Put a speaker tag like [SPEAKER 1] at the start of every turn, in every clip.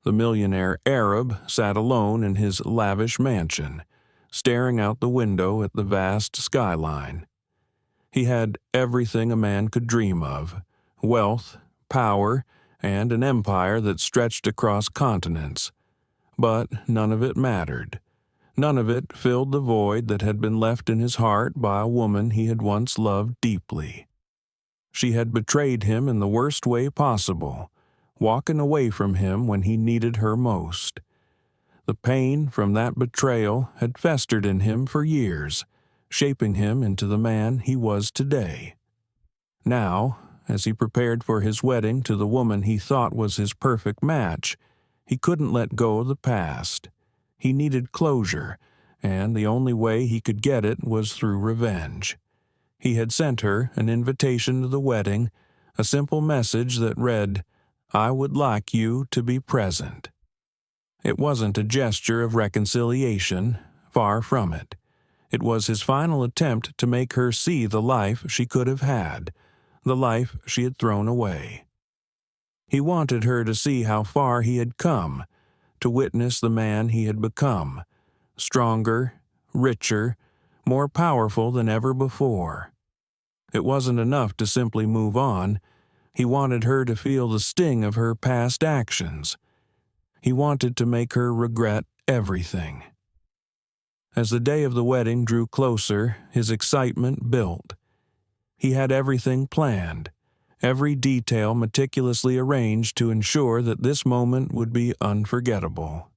[SPEAKER 1] The millionaire Arab sat alone in his lavish mansion, staring out the window at the vast skyline. He had everything a man could dream of: wealth, power, and an empire that stretched across continents. But none of it mattered. None of it filled the void that had been left in his heart by a woman he had once loved deeply. She had betrayed him in the worst way possible, walking away from him when he needed her most. The pain from that betrayal had festered in him for years, shaping him into the man he was today. Now, as he prepared for his wedding to the woman he thought was his perfect match, he couldn't let go of the past. He needed closure, and the only way he could get it was through revenge. He had sent her an invitation to the wedding, a simple message that read, "I would like you to be present." It wasn't a gesture of reconciliation, far from it. It was his final attempt to make her see the life she could have had, the life she had thrown away. He wanted her to see how far he had come, to witness the man he had become, stronger, richer, more powerful than ever before. It wasn't enough to simply move on. He wanted her to feel the sting of her past actions. He wanted to make her regret everything. As the day of the wedding drew closer, his excitement built. He had everything planned, every detail meticulously arranged to ensure that this moment would be unforgettable.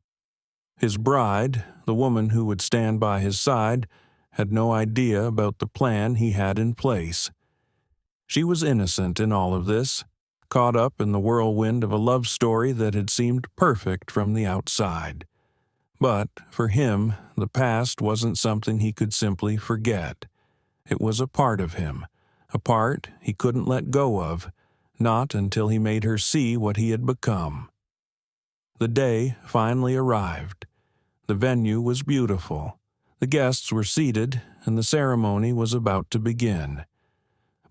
[SPEAKER 1] His bride, the woman who would stand by his side, had no idea about the plan he had in place. She was innocent in all of this, caught up in the whirlwind of a love story that had seemed perfect from the outside. But for him, the past wasn't something he could simply forget. It was a part of him, a part he couldn't let go of, not until he made her see what he had become. The day finally arrived. The venue was beautiful. The guests were seated, and the ceremony was about to begin.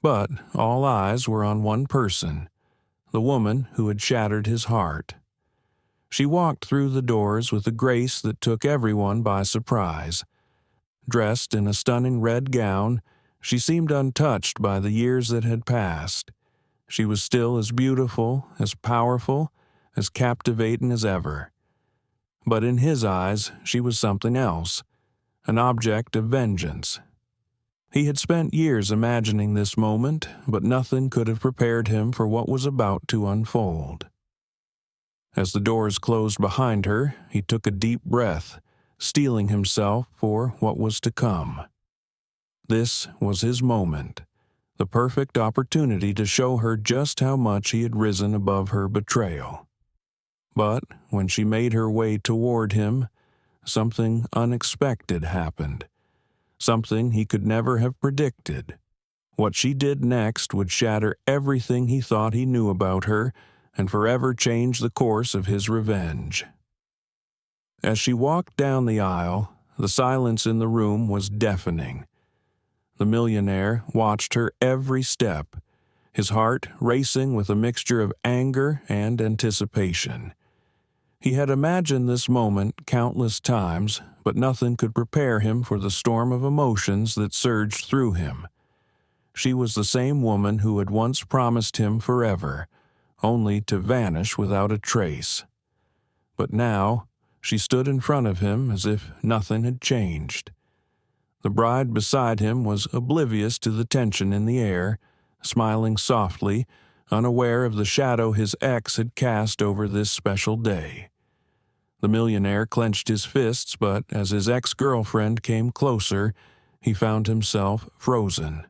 [SPEAKER 1] But all eyes were on one person, the woman who had shattered his heart. She walked through the doors with a grace that took everyone by surprise. Dressed in a stunning red gown, she seemed untouched by the years that had passed. She was still as beautiful, as powerful, as captivating as ever. But in his eyes, she was something else, an object of vengeance. He had spent years imagining this moment, but nothing could have prepared him for what was about to unfold. As the doors closed behind her, he took a deep breath, steeling himself for what was to come. This was his moment, the perfect opportunity to show her just how much he had risen above her betrayal. But when she made her way toward him, something unexpected happened, something he could never have predicted. What she did next would shatter everything he thought he knew about her and forever change the course of his revenge. As she walked down the aisle, the silence in the room was deafening. The millionaire watched her every step, his heart racing with a mixture of anger and anticipation. He had imagined this moment countless times, but nothing could prepare him for the storm of emotions that surged through him. She was the same woman who had once promised him forever, only to vanish without a trace. But now, she stood in front of him as if nothing had changed. The bride beside him was oblivious to the tension in the air, smiling softly, unaware of the shadow his ex had cast over this special day. The millionaire clenched his fists, but as his ex-girlfriend came closer, he found himself frozen.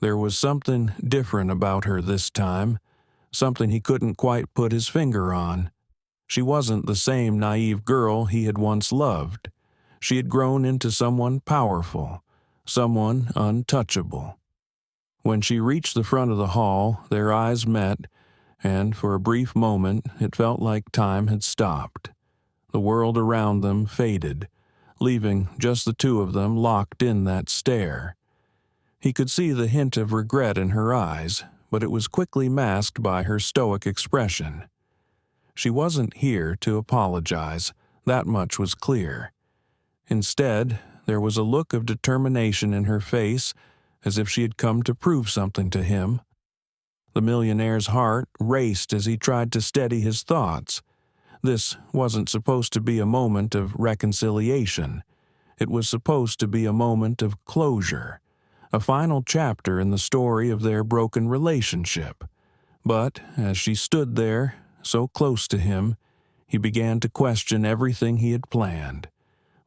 [SPEAKER 1] There was something different about her this time, something he couldn't quite put his finger on. She wasn't the same naive girl he had once loved. She had grown into someone powerful, someone untouchable. When she reached the front of the hall, their eyes met, and for a brief moment it felt like time had stopped. The world around them faded, leaving just the two of them locked in that stare. He could see the hint of regret in her eyes, but it was quickly masked by her stoic expression. She wasn't here to apologize, that much was clear. Instead, there was a look of determination in her face, as if she had come to prove something to him. The millionaire's heart raced as he tried to steady his thoughts. This wasn't supposed to be a moment of reconciliation. It was supposed to be a moment of closure, a final chapter in the story of their broken relationship. But as she stood there, so close to him, he began to question everything he had planned.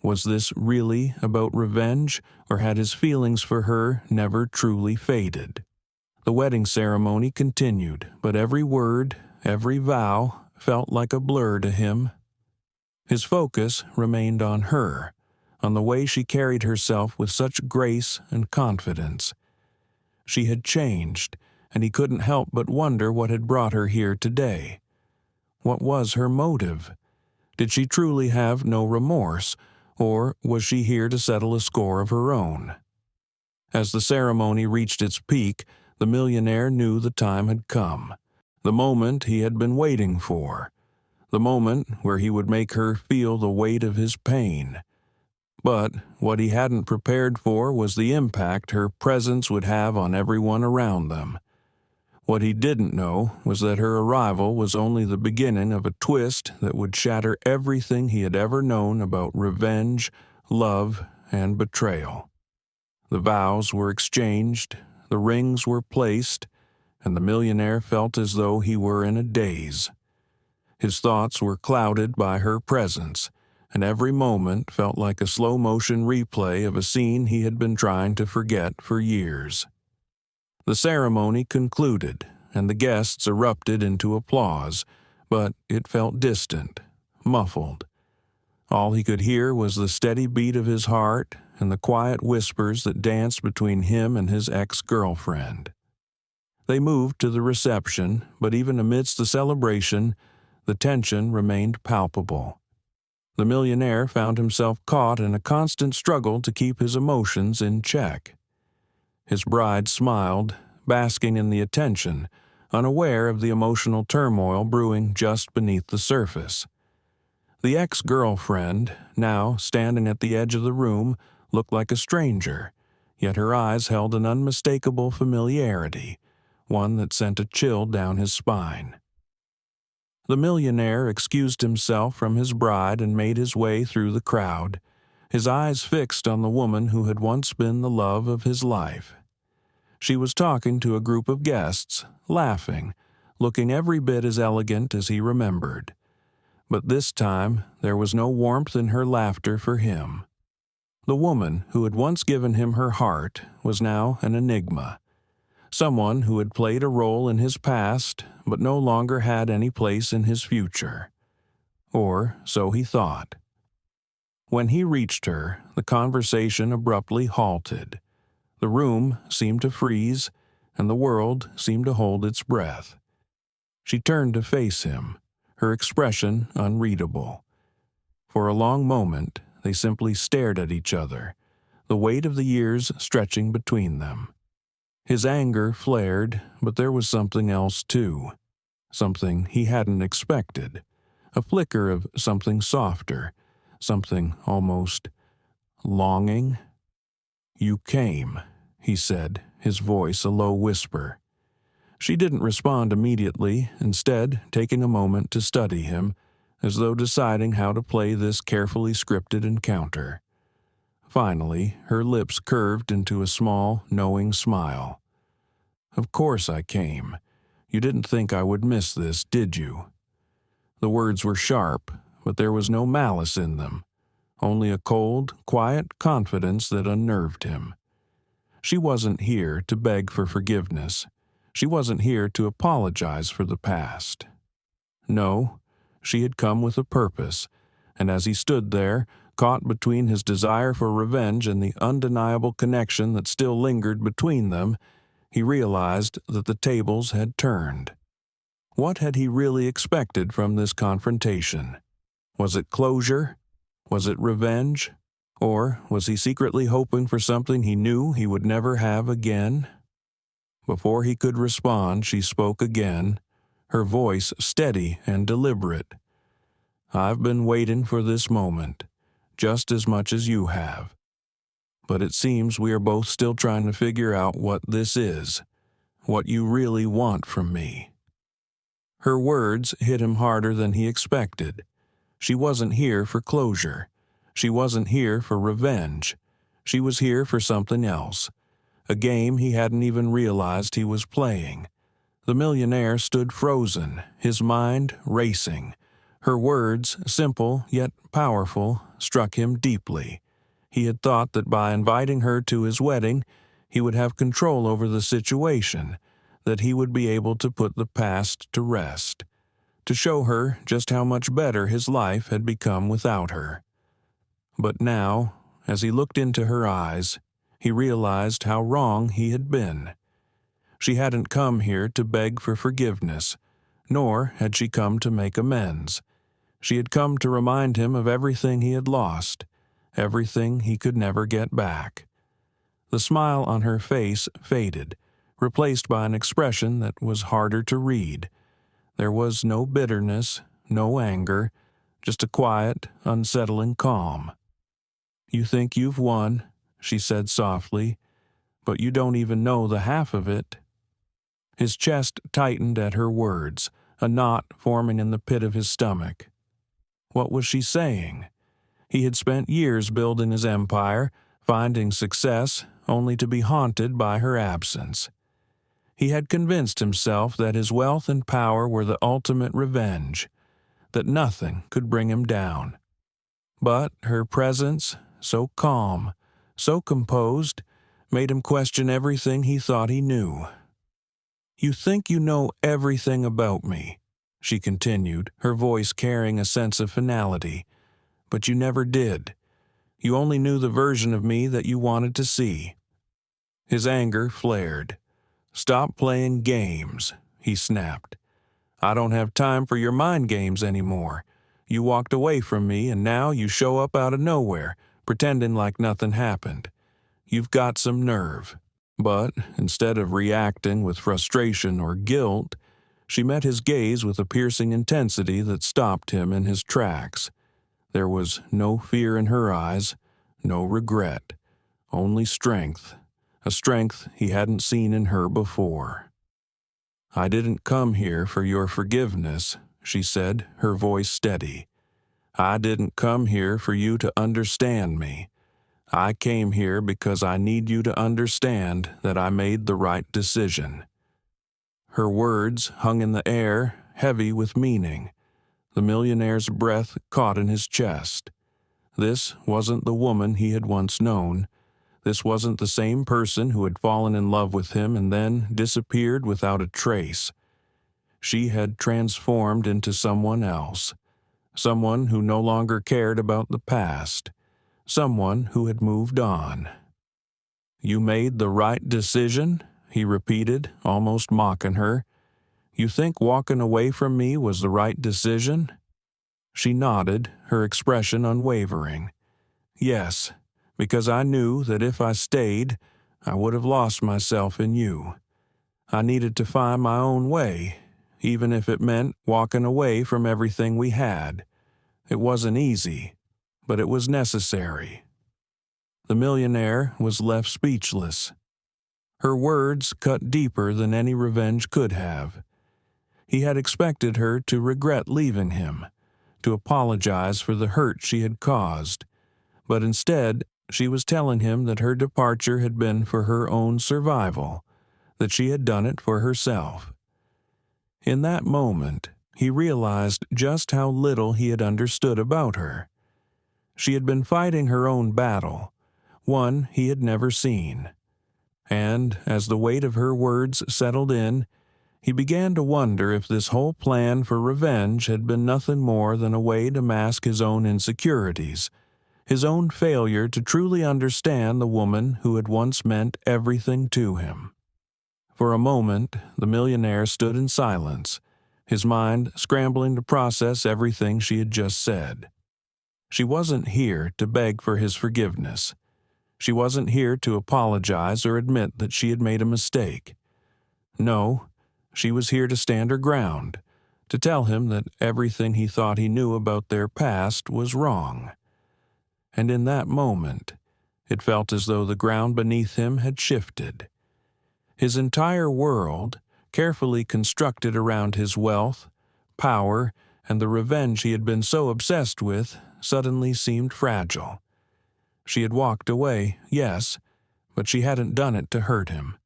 [SPEAKER 1] Was this really about revenge, or had his feelings for her never truly faded? The wedding ceremony continued, but every word, every vow, felt like a blur to him. His focus remained on her, on the way she carried herself with such grace and confidence. She had changed, and he couldn't help but wonder what had brought her here today. What was her motive? Did she truly have no remorse, or was she here to settle a score of her own? As the ceremony reached its peak, the millionaire knew the time had come, the moment he had been waiting for, the moment where he would make her feel the weight of his pain. But what he hadn't prepared for was the impact her presence would have on everyone around them. What he didn't know was that her arrival was only the beginning of a twist that would shatter everything he had ever known about revenge, love, and betrayal. The vows were exchanged, the rings were placed, and the millionaire felt as though he were in a daze. His thoughts were clouded by her presence, and every moment felt like a slow-motion replay of a scene he had been trying to forget for years. The ceremony concluded, and the guests erupted into applause, but it felt distant, muffled. All he could hear was the steady beat of his heart and the quiet whispers that danced between him and his ex-girlfriend. They moved to the reception, but even amidst the celebration, the tension remained palpable. The millionaire found himself caught in a constant struggle to keep his emotions in check. His bride smiled, basking in the attention, unaware of the emotional turmoil brewing just beneath the surface. The ex-girlfriend, now standing at the edge of the room, looked like a stranger, yet her eyes held an unmistakable familiarity, one that sent a chill down his spine. The millionaire excused himself from his bride and made his way through the crowd, his eyes fixed on the woman who had once been the love of his life. She was talking to a group of guests, laughing, looking every bit as elegant as he remembered. But this time there was no warmth in her laughter for him. The woman who had once given him her heart was now an enigma. Someone who had played a role in his past but no longer had any place in his future. Or so he thought. When he reached her, the conversation abruptly halted. The room seemed to freeze, and the world seemed to hold its breath. She turned to face him, her expression unreadable. For a long moment, they simply stared at each other, the weight of the years stretching between them. His anger flared, but there was something else too. Something he hadn't expected. A flicker of something softer, something almost longing. "You came," he said, his voice a low whisper. She didn't respond immediately, instead taking a moment to study him, as though deciding how to play this carefully scripted encounter. Finally, her lips curved into a small, knowing smile. "Of course I came. You didn't think I would miss this, did you?" The words were sharp, but there was no malice in them, only a cold, quiet confidence that unnerved him. She wasn't here to beg for forgiveness. She wasn't here to apologize for the past. No, she had come with a purpose, and as he stood there, caught between his desire for revenge and the undeniable connection that still lingered between them, he realized that the tables had turned. What had he really expected from this confrontation? Was it closure? Was it revenge? Or was he secretly hoping for something he knew he would never have again? Before he could respond, she spoke again, her voice steady and deliberate. "I've been waiting for this moment, just as much as you have. But it seems we are both still trying to figure out what this is, what you really want from me." Her words hit him harder than he expected. She wasn't here for closure. She wasn't here for revenge. She was here for something else, a game he hadn't even realized he was playing. The millionaire stood frozen, his mind racing. Her words, simple yet powerful, struck him deeply. He had thought that by inviting her to his wedding, he would have control over the situation, that he would be able to put the past to rest, to show her just how much better his life had become without her. But now, as he looked into her eyes, he realized how wrong he had been. She hadn't come here to beg for forgiveness, nor had she come to make amends. She had come to remind him of everything he had lost, everything he could never get back. The smile on her face faded, replaced by an expression that was harder to read. There was no bitterness, no anger, just a quiet, unsettling calm. "You think you've won," she said softly, "but you don't even know the half of it." His chest tightened at her words, a knot forming in the pit of his stomach. What was she saying? He had spent years building his empire, finding success, only to be haunted by her absence. He had convinced himself that his wealth and power were the ultimate revenge, that nothing could bring him down. But her presence, so calm, so composed, made him question everything he thought he knew. "You think you know everything about me," she continued, her voice carrying a sense of finality. "But you never did. You only knew the version of me that you wanted to see." His anger flared. "Stop playing games," he snapped. "I don't have time for your mind games anymore. You walked away from me and now you show up out of nowhere, pretending like nothing happened. You've got some nerve." But instead of reacting with frustration or guilt, she met his gaze with a piercing intensity that stopped him in his tracks. There was no fear in her eyes, no regret, only strength, a strength he hadn't seen in her before. "I didn't come here for your forgiveness," she said, her voice steady. "I didn't come here for you to understand me. I came here because I need you to understand that I made the right decision." Her words hung in the air, heavy with meaning. The millionaire's breath caught in his chest. This wasn't the woman he had once known. This wasn't the same person who had fallen in love with him and then disappeared without a trace. She had transformed into someone else, someone who no longer cared about the past, someone who had moved on. "You made the right decision?" he repeated, almost mocking her. "You think walking away from me was the right decision?" She nodded, her expression unwavering. "Yes, because I knew that if I stayed, I would have lost myself in you. I needed to find my own way, even if it meant walking away from everything we had. It wasn't easy, but it was necessary." The millionaire was left speechless. Her words cut deeper than any revenge could have. He had expected her to regret leaving him, to apologize for the hurt she had caused, but instead she was telling him that her departure had been for her own survival, that she had done it for herself. In that moment, he realized just how little he had understood about her. She had been fighting her own battle, one he had never seen. And as the weight of her words settled in, he began to wonder if this whole plan for revenge had been nothing more than a way to mask his own insecurities, his own failure to truly understand the woman who had once meant everything to him. For a moment, the millionaire stood in silence, his mind scrambling to process everything she had just said. She wasn't here to beg for his forgiveness. She wasn't here to apologize or admit that she had made a mistake. No, she was here to stand her ground, to tell him that everything he thought he knew about their past was wrong. And in that moment, it felt as though the ground beneath him had shifted. His entire world, carefully constructed around his wealth, power, and the revenge he had been so obsessed with, suddenly seemed fragile. She had walked away, yes, but she hadn't done it to hurt him.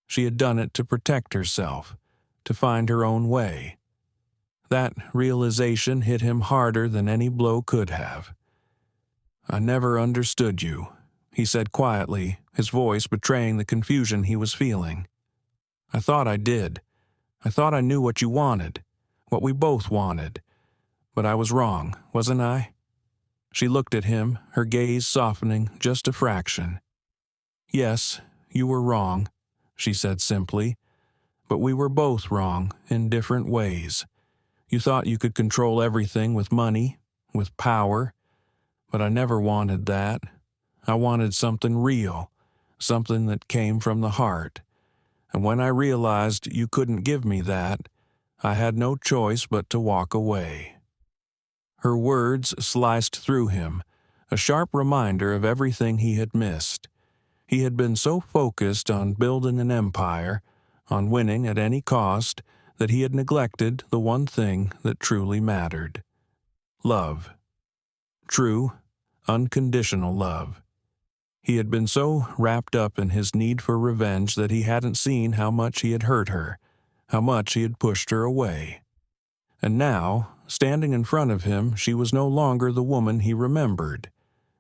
[SPEAKER 1] She had done it to protect herself, to find her own way. That realization hit him harder than any blow could have. "I never understood you," he said quietly, his voice betraying the confusion he was feeling. "I thought I did. I thought I knew what you wanted, what we both wanted. But I was wrong, wasn't I?" She looked at him, her gaze softening just a fraction. "Yes, you were wrong," she said simply. "But we were both wrong in different ways. You thought you could control everything with money, with power. But I never wanted that. I wanted something real, something that came from the heart. And when I realized you couldn't give me that, I had no choice but to walk away." Her words sliced through him, a sharp reminder of everything he had missed. He had been so focused on building an empire, on winning at any cost, that he had neglected the one thing that truly mattered: love. True, unconditional love. He had been so wrapped up in his need for revenge that he hadn't seen how much he had hurt her, how much he had pushed her away. And now, standing in front of him, she was no longer the woman he remembered.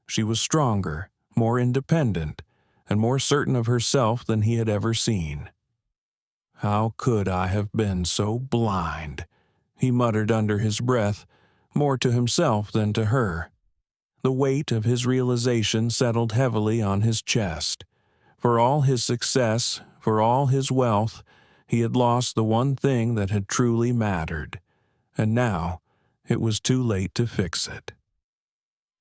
[SPEAKER 1] She was stronger, more independent, and more certain of herself than he had ever seen. "How could I have been so blind?" he muttered under his breath, more to himself than to her. The weight of his realization settled heavily on his chest. For all his success, for all his wealth, he had lost the one thing that had truly mattered. And now, it was too late to fix it.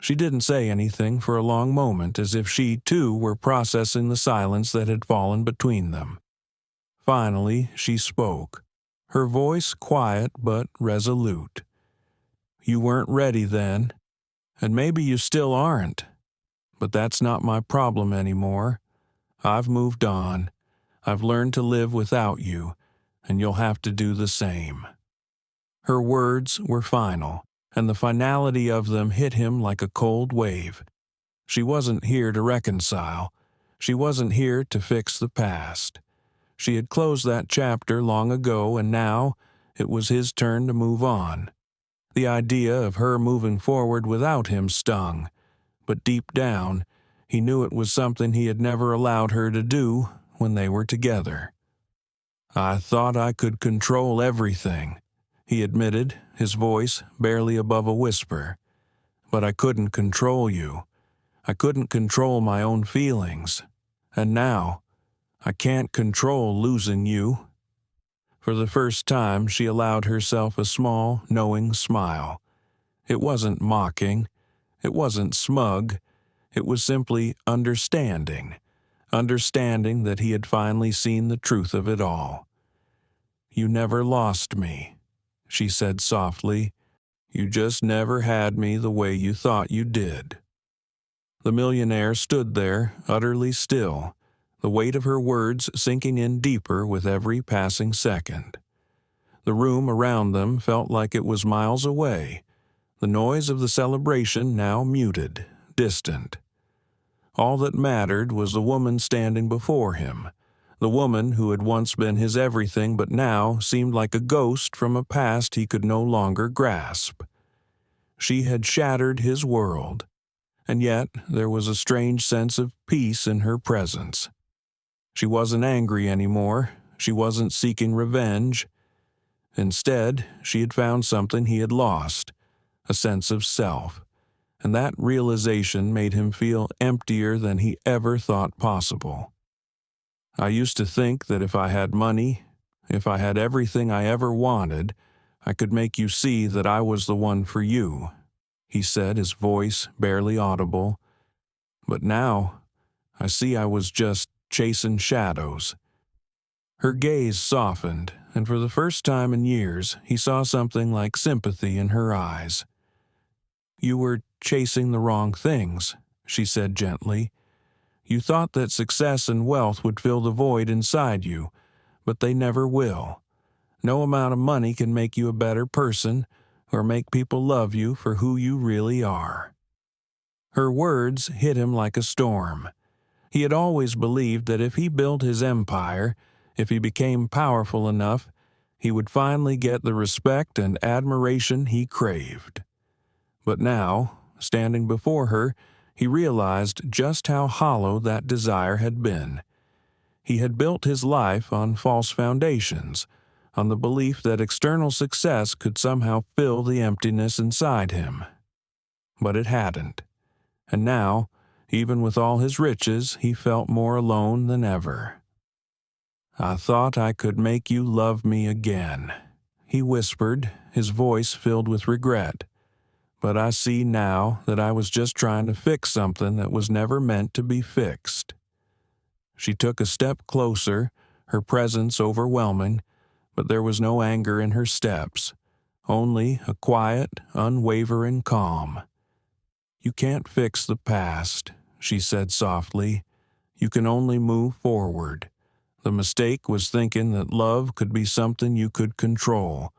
[SPEAKER 1] She didn't say anything for a long moment, as if she, too, were processing the silence that had fallen between them. Finally, she spoke, her voice quiet but resolute. "You weren't ready then. And maybe you still aren't. But that's not my problem anymore. I've moved on. I've learned to live without you, and you'll have to do the same." Her words were final, and the finality of them hit him like a cold wave. She wasn't here to reconcile. She wasn't here to fix the past. She had closed that chapter long ago, and now it was his turn to move on. The idea of her moving forward without him stung, but deep down, he knew it was something he had never allowed her to do when they were together. "I thought I could control everything," he admitted, his voice barely above a whisper. "But I couldn't control you. I couldn't control my own feelings. And now, I can't control losing you." For the first time, she allowed herself a small, knowing smile. It wasn't mocking. It wasn't smug. It was simply understanding that he had finally seen the truth of it all. "You never lost me," she said softly. "You just never had me the way you thought you did." The millionaire stood there, utterly still, the weight of her words sinking in deeper with every passing second. The room around them felt like it was miles away, the noise of the celebration now muted, distant. All that mattered was the woman standing before him, the woman who had once been his everything but now seemed like a ghost from a past he could no longer grasp. She had shattered his world, and yet there was a strange sense of peace in her presence. She wasn't angry anymore. She wasn't seeking revenge. Instead, she had found something he had lost, a sense of self, and that realization made him feel emptier than he ever thought possible. "I used to think that if I had money, if I had everything I ever wanted, I could make you see that I was the one for you," he said, his voice barely audible. "But now, I see I was just chasing shadows." Her gaze softened, and for the first time in years, he saw something like sympathy in her eyes. "You were chasing the wrong things," she said gently. "You thought that success and wealth would fill the void inside you, but they never will. No amount of money can make you a better person or make people love you for who you really are." Her words hit him like a storm. He had always believed that if he built his empire, if he became powerful enough, he would finally get the respect and admiration he craved. But now, standing before her, he realized just how hollow that desire had been. He had built his life on false foundations, on the belief that external success could somehow fill the emptiness inside him. But it hadn't. And now, even with all his riches, he felt more alone than ever. "I thought I could make you love me again," he whispered, his voice filled with regret. "But I see now that I was just trying to fix something that was never meant to be fixed." She took a step closer, her presence overwhelming, but there was no anger in her steps, only a quiet, unwavering calm. "You can't fix the past," she said softly. "You can only move forward. The mistake was thinking that love could be something you could control.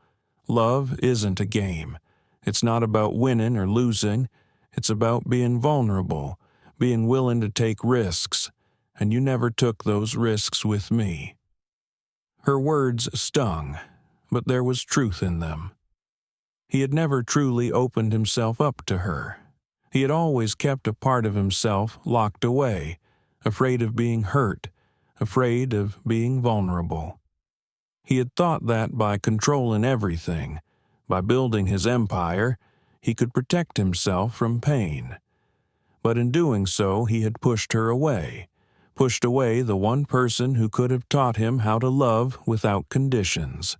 [SPEAKER 1] Love isn't a game. It's not about winning or losing. It's about being vulnerable, being willing to take risks, and you never took those risks with me." Her words stung, but there was truth in them. He had never truly opened himself up to her. He had always kept a part of himself locked away, afraid of being hurt, afraid of being vulnerable. He had thought that by controlling everything, by building his empire, he could protect himself from pain. But in doing so, he had pushed her away, pushed away the one person who could have taught him how to love without conditions.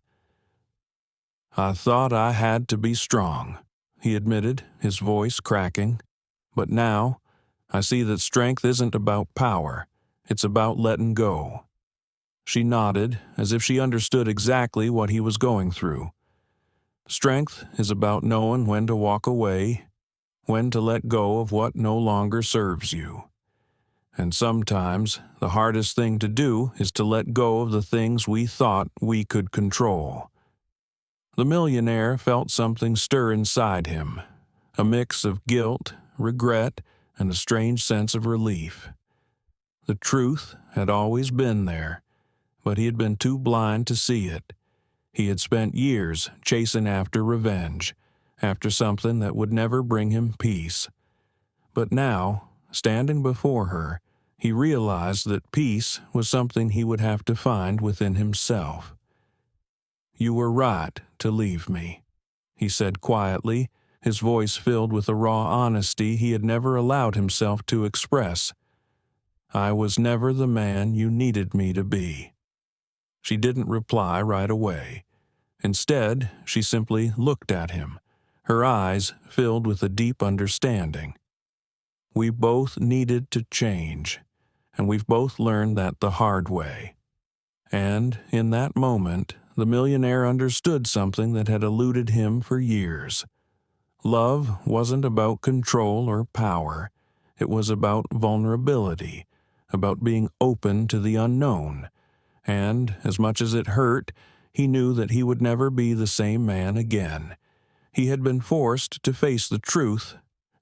[SPEAKER 1] "I thought I had to be strong," he admitted, his voice cracking. "But now, I see that strength isn't about power. It's about letting go." She nodded, as if she understood exactly what he was going through. Strength is about knowing when to walk away, when to let go of what no longer serves you. And sometimes the hardest thing to do is to let go of the things we thought we could control. The millionaire felt something stir inside him, a mix of guilt, regret, and a strange sense of relief. The truth had always been there, but he had been too blind to see it. He had spent years chasing after revenge, after something that would never bring him peace. But now, standing before her, he realized that peace was something he would have to find within himself. "You were right to leave me," he said quietly, his voice filled with a raw honesty he had never allowed himself to express. "I was never the man you needed me to be." She didn't reply right away. Instead, she simply looked at him, her eyes filled with a deep understanding. "We both needed to change, and we've both learned that the hard way." And in that moment, the millionaire understood something that had eluded him for years. Love wasn't about control or power. It was about vulnerability, about being open to the unknown. And, as much as it hurt, he knew that he would never be the same man again. He had been forced to face the truth,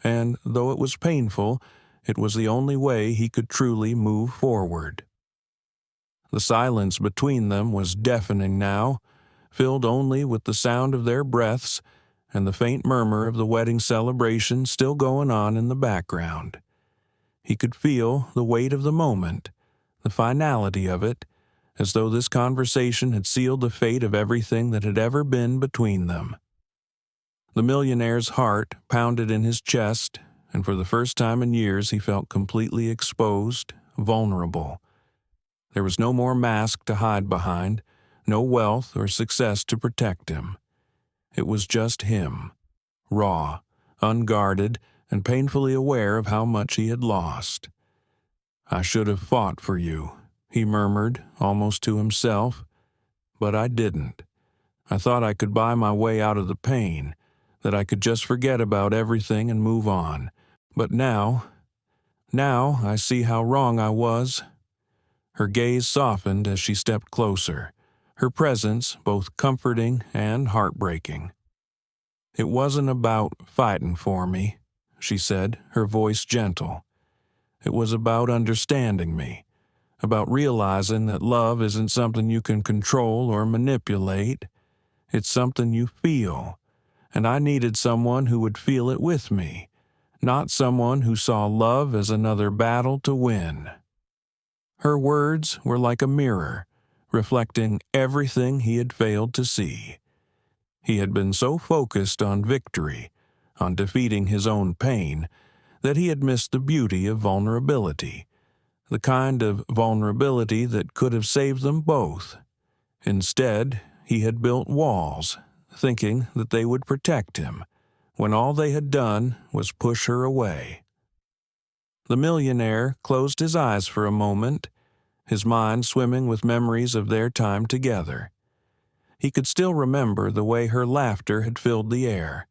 [SPEAKER 1] and though it was painful, it was the only way he could truly move forward. The silence between them was deafening now, filled only with the sound of their breaths and the faint murmur of the wedding celebration still going on in the background. He could feel the weight of the moment, the finality of it, as though this conversation had sealed the fate of everything that had ever been between them. The millionaire's heart pounded in his chest, and for the first time in years he felt completely exposed, vulnerable. There was no more mask to hide behind, no wealth or success to protect him. It was just him, raw, unguarded, and painfully aware of how much he had lost. "I should have fought for you," he murmured, almost to himself. but I didn't. I thought I could buy my way out of the pain, that I could just forget about everything and move on. But now I see how wrong I was." Her gaze softened as she stepped closer, her presence both comforting and heartbreaking. "It wasn't about fighting for me," she said, her voice gentle. "It was about understanding me, about realizing that love isn't something you can control or manipulate. It's something you feel, and I needed someone who would feel it with me, not someone who saw love as another battle to win." Her words were like a mirror, reflecting everything he had failed to see. He had been so focused on victory, on defeating his own pain, that he had missed the beauty of vulnerability, the kind of vulnerability that could have saved them both. Instead, he had built walls, thinking that they would protect him, when all they had done was push her away. The millionaire closed his eyes for a moment, his mind swimming with memories of their time together. He could still remember the way her laughter had filled the air,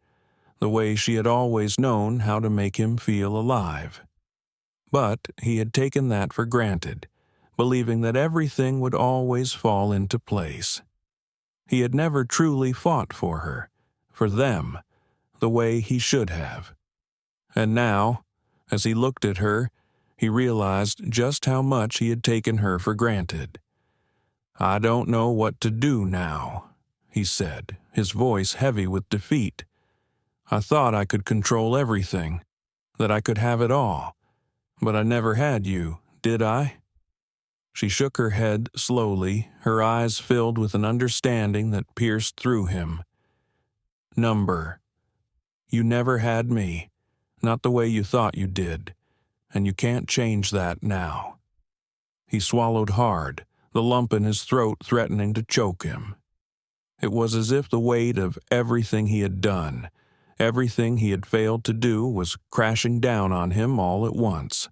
[SPEAKER 1] the way she had always known how to make him feel alive. But he had taken that for granted, believing that everything would always fall into place. He had never truly fought for her, for them, the way he should have. And now, as he looked at her, he realized just how much he had taken her for granted. "I don't know what to do now," he said, his voice heavy with defeat. "I thought I could control everything, that I could have it all, but I never had you, did I?" She shook her head slowly, her eyes filled with an understanding that pierced through him. "Number. You never had me, not the way you thought you did, and you can't change that now." He swallowed hard, the lump in his throat threatening to choke him. It was as if the weight of everything he had done, everything he had failed to do, was crashing down on him all at once.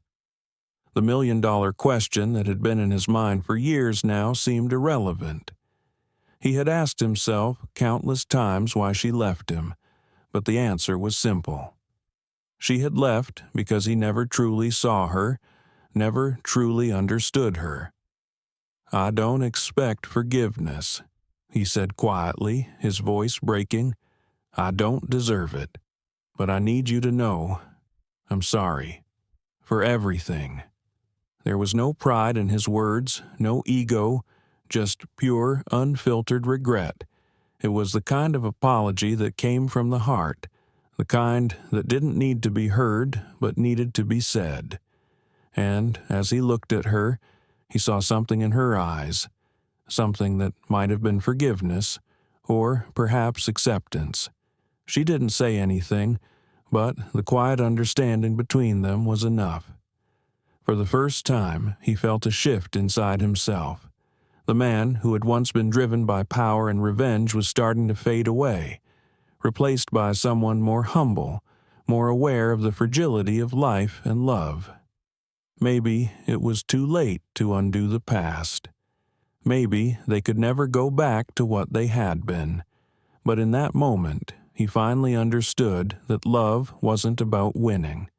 [SPEAKER 1] The million-dollar question that had been in his mind for years now seemed irrelevant. He had asked himself countless times why she left him, but the answer was simple. She had left because he never truly saw her, never truly understood her. "I don't expect forgiveness," he said quietly, his voice breaking. "I don't deserve it. But I need you to know I'm sorry. For everything." There was no pride in his words, no ego, just pure, unfiltered regret. It was the kind of apology that came from the heart, the kind that didn't need to be heard but needed to be said. And as he looked at her, he saw something in her eyes, something that might have been forgiveness, or perhaps acceptance. She didn't say anything, but the quiet understanding between them was enough. For the first time, he felt a shift inside himself. The man who had once been driven by power and revenge was starting to fade away, replaced by someone more humble, more aware of the fragility of life and love. Maybe it was too late to undo the past. Maybe they could never go back to what they had been. But in that moment, he finally understood that love wasn't about winning.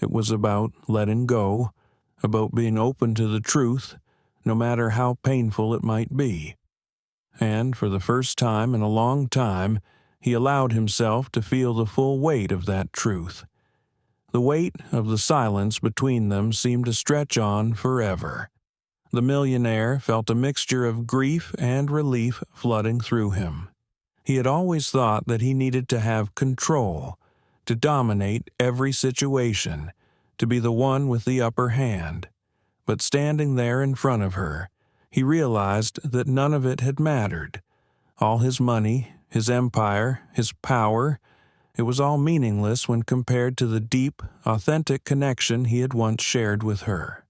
[SPEAKER 1] It was about letting go, about being open to the truth, no matter how painful it might be. And for the first time in a long time, he allowed himself to feel the full weight of that truth. The weight of the silence between them seemed to stretch on forever. The millionaire felt a mixture of grief and relief flooding through him. He had always thought that he needed to have control, to dominate every situation, to be the one with the upper hand. But standing there in front of her, he realized that none of it had mattered. All his money, his empire, his power, it was all meaningless when compared to the deep, authentic connection he had once shared with her.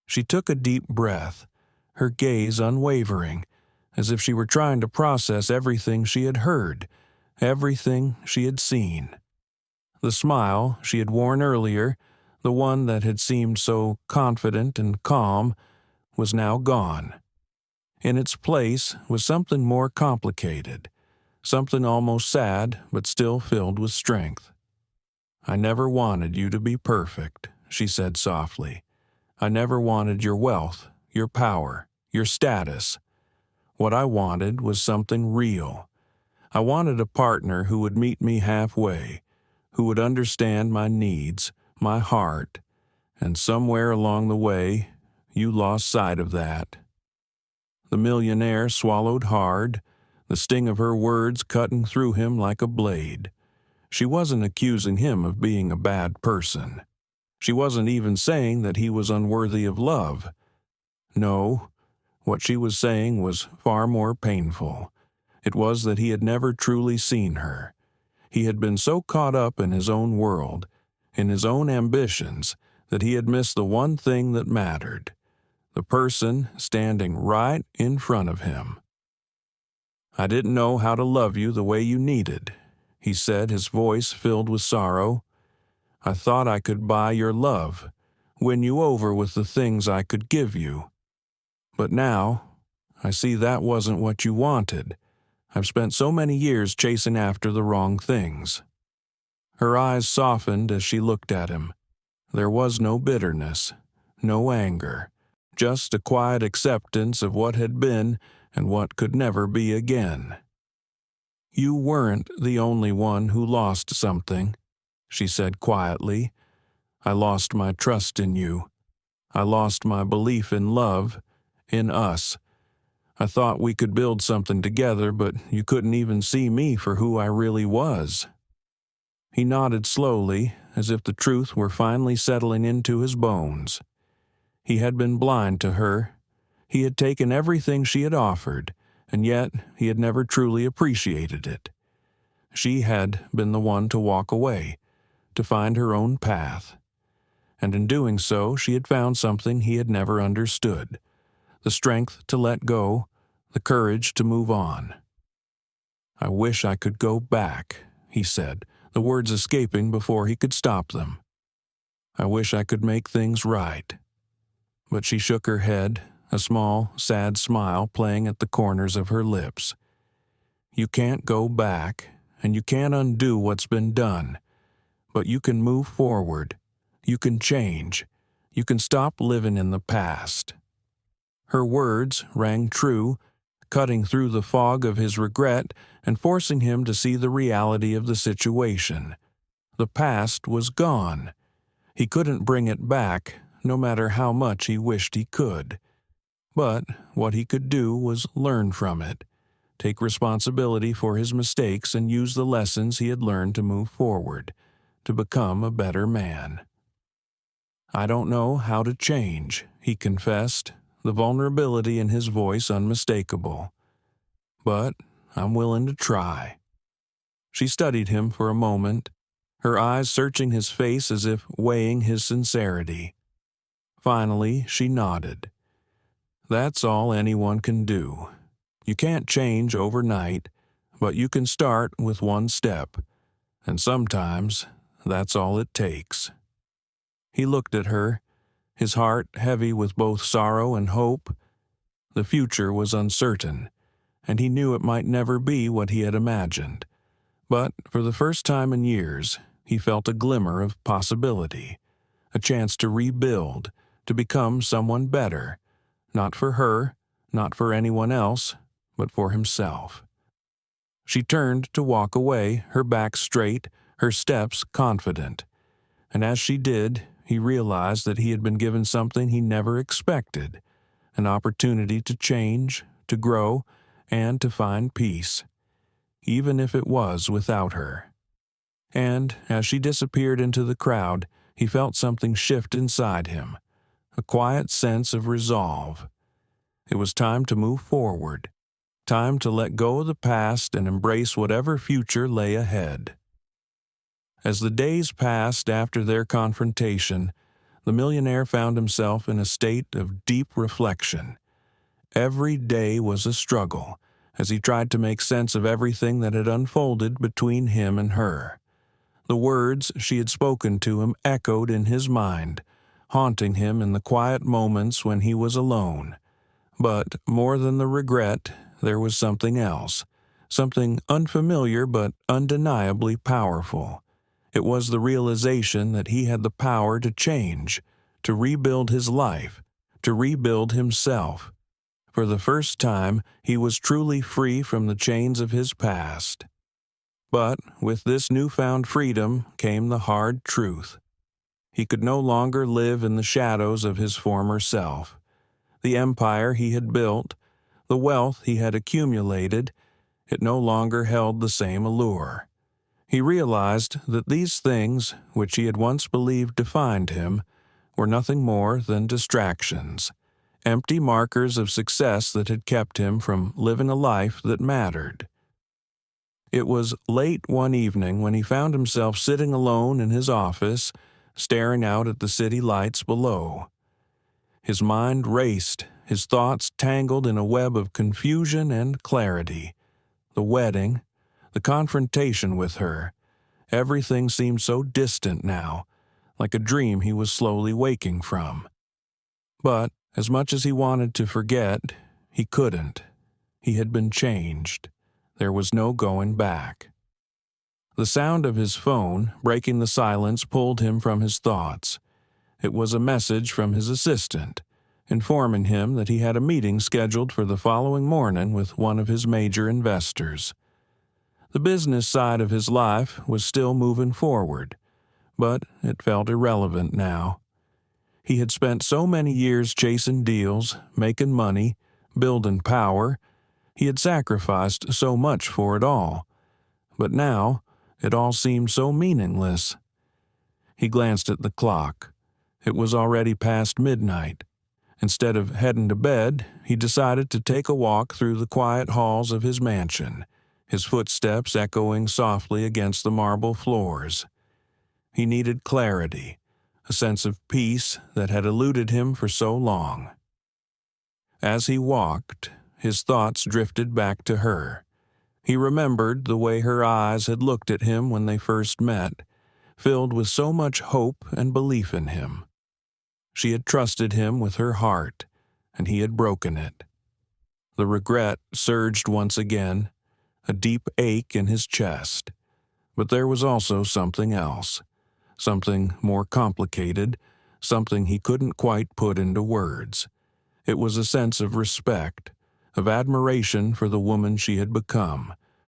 [SPEAKER 1] She took a deep breath, her gaze unwavering, as if she were trying to process everything she had heard, everything she had seen. The smile she had worn earlier, the one that had seemed so confident and calm, was now gone. In its place was something more complicated, something almost sad but still filled with strength. "I never wanted you to be perfect," she said softly. "I never wanted your wealth, your power, your status. What I wanted was something real. I wanted a partner who would meet me halfway, who would understand my needs, my heart, and somewhere along the way, you lost sight of that." The millionaire swallowed hard, the sting of her words cutting through him like a blade. She wasn't accusing him of being a bad person. She wasn't even saying that he was unworthy of love. No, what she was saying was far more painful. It was that he had never truly seen her. He had been so caught up in his own world, in his own ambitions, that he had missed the one thing that mattered, the person standing right in front of him. "I didn't know how to love you the way you needed," he said, his voice filled with sorrow. "I thought I could buy your love, win you over with the things I could give you. But now, I see that wasn't what you wanted. I've spent so many years chasing after the wrong things." Her eyes softened as she looked at him. There was no bitterness, no anger, just a quiet acceptance of what had been and what could never be again. "You weren't the only one who lost something," she said quietly. "I lost my trust in you. I lost my belief in love, in us. I thought we could build something together, but you couldn't even see me for who I really was." He nodded slowly, as if the truth were finally settling into his bones. He had been blind to her. He had taken everything she had offered, and yet he had never truly appreciated it. She had been the one to walk away, to find her own path. And in doing so, she had found something he had never understood: the strength to let go, the courage to move on. "I wish I could go back," he said, the words escaping before he could stop them. "I wish I could make things right." But she shook her head, a small, sad smile playing at the corners of her lips. "You can't go back, and you can't undo what's been done. But you can move forward. You can change. You can stop living in the past." Her words rang true, cutting through the fog of his regret and forcing him to see the reality of the situation. The past was gone. He couldn't bring it back, no matter how much he wished he could. But what he could do was learn from it, take responsibility for his mistakes, and use the lessons he had learned to move forward, to become a better man. "I don't know how to change," he confessed, the vulnerability in his voice unmistakable. "But I'm willing to try." She studied him for a moment, her eyes searching his face as if weighing his sincerity. Finally, she nodded. "That's all anyone can do. You can't change overnight, but you can start with one step, and sometimes that's all it takes." He looked at her, his heart heavy with both sorrow and hope. The future was uncertain, and he knew it might never be what he had imagined. But for the first time in years, he felt a glimmer of possibility, a chance to rebuild, to become someone better, not for her, not for anyone else, but for himself. She turned to walk away, her back straight, her steps confident. And as she did, he realized that he had been given something he never expected, an opportunity to change, to grow, and to find peace, even if it was without her. And as she disappeared into the crowd, he felt something shift inside him, a quiet sense of resolve. It was time to move forward, time to let go of the past and embrace whatever future lay ahead. As the days passed after their confrontation, the millionaire found himself in a state of deep reflection. Every day was a struggle, as he tried to make sense of everything that had unfolded between him and her. The words she had spoken to him echoed in his mind, haunting him in the quiet moments when he was alone. But more than the regret, there was something else, something unfamiliar but undeniably powerful. It was the realization that he had the power to change, to rebuild his life, to rebuild himself. For the first time, he was truly free from the chains of his past. But with this newfound freedom came the hard truth. He could no longer live in the shadows of his former self. The empire he had built, the wealth he had accumulated, it no longer held the same allure. He realized that these things, which he had once believed defined him, were nothing more than distractions, empty markers of success that had kept him from living a life that mattered. It was late one evening when he found himself sitting alone in his office, staring out at the city lights below. His mind raced, his thoughts tangled in a web of confusion and clarity. The wedding, the confrontation with her, everything seemed so distant now, like a dream he was slowly waking from. But, as much as he wanted to forget, he couldn't. He had been changed. There was no going back. The sound of his phone, breaking the silence, pulled him from his thoughts. It was a message from his assistant, informing him that he had a meeting scheduled for the following morning with one of his major investors. The business side of his life was still moving forward, but it felt irrelevant now. He had spent so many years chasing deals, making money, building power. He had sacrificed so much for it all. But now, it all seemed so meaningless. He glanced at the clock. It was already past midnight. Instead of heading to bed, he decided to take a walk through the quiet halls of his mansion, his footsteps echoing softly against the marble floors. He needed clarity, a sense of peace that had eluded him for so long. As he walked, his thoughts drifted back to her. He remembered the way her eyes had looked at him when they first met, filled with so much hope and belief in him. She had trusted him with her heart, and he had broken it. The regret surged once again, a deep ache in his chest. But there was also something else, something more complicated, something he couldn't quite put into words. It was a sense of respect, of admiration for the woman she had become,